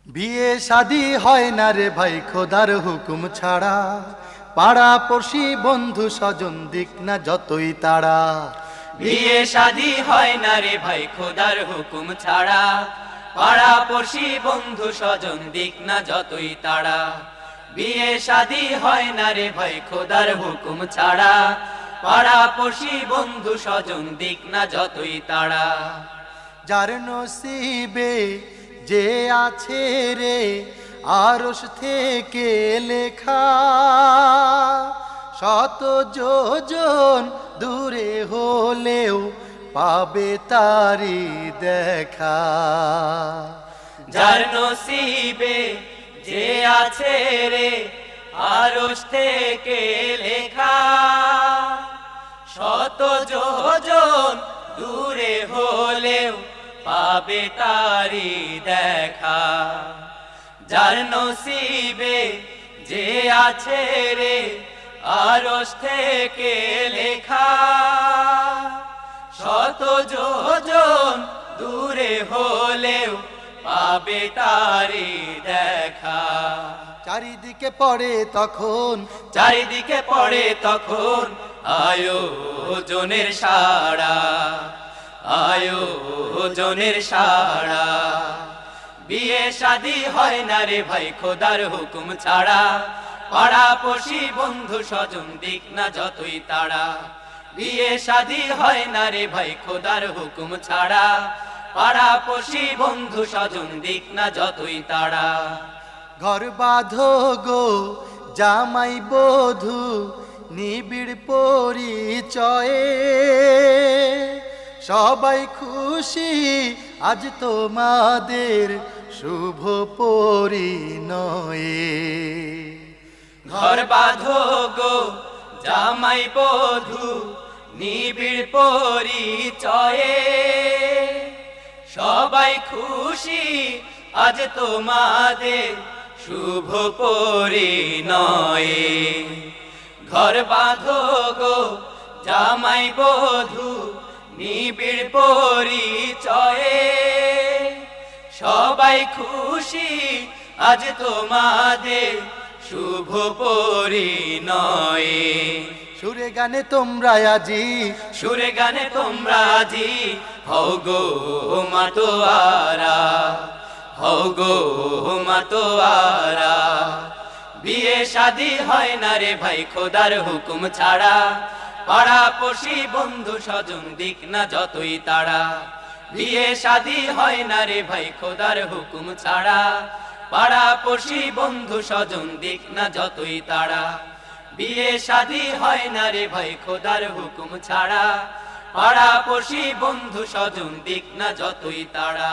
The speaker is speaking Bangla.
বিয়ে শাদী হয় না রে ভাই খোদার হুকুম ছাড়া, পাড়া পড়শি বন্ধু স্বজন দিক না যতই তাড়া। বিয়ে শাদী হয় না রে ভাই খোদার হুকুম ছাড়া, পাড়া পড়শি বন্ধু স্বজন দিক না যতই তাড়া। বিয়ে শাদী হয় না রে ভাই খোদার হুকুম ছাড়া, পাড়া পড়শি বন্ধু স্বজন দিক না যতই তাড়া। যার নসিবে যে আছে রে আরশ থেকে লেখা, শত যোজন দূরে হলেও পাবে তারি দেখা। যার নসিবে যে আছে রে আরশ থেকে লেখা, শত যোজন দূরে হলেও পাবে তারি দেখা। যার নসিবে যে আছে রে আরশ থেকে লেখা, শত যোজন দূরে হলেও পাবে তারি দেখা। চারিদিকে পড়ে তখন, চারিদিকে পড়ে তখন আয়োজনের সাড়া, আয়োজনের সাড়া। বিয়ে শাদী হয় না রে ভাই খোদার হুকুম ছাড়া, পাড়া পড়শি বন্ধু স্বজন দিক না যতই তাড়া। বিয়ে শাদী হয় না রে ভাই খোদার হুকুম ছাড়া, পাড়া পড়শি বন্ধু স্বজন দিক না যতই তাড়া। ঘর বাঁধো গো জামাই বধূ নিবিড় পরিচয়ে, সবাই খুশি আজ তোমাদের শুভ পরিণয়ে। ঘর বাঁধো গো জামাই বধূ নিবিড় পরিচয়ে, সবাই খুশি আজ তোমাদের শুভ পরিণয়ে। ঘর বাঁধো গো জামাই বধূ নিবিড় পরিচয়ে, সবাই খুশি আজ তোমাদের শুভ পরিণয়ে। সুরে গানে তোমরা আজি, সুরে গানে তোমরা আজি হও গো মাতোয়ারা, হও গো মাতোয়ারা। বিয়ে শাদী হয় না রে ভাই খোদার হুকুম ছাড়া, পাড়া পড়শি বন্ধু স্বজন দিক না যতই তাড়া। বিয়ে শাদী হয় না রে ভাই খোদার হুকুম ছাড়া, পাড়া পড়শি বন্ধু স্বজন দিক না যতই তাড়া। বিয়ে শাদী হয় না রে ভাই খোদার হুকুম ছাড়া, পাড়া পড়শি বন্ধু স্বজন দিক না যতই তাড়া।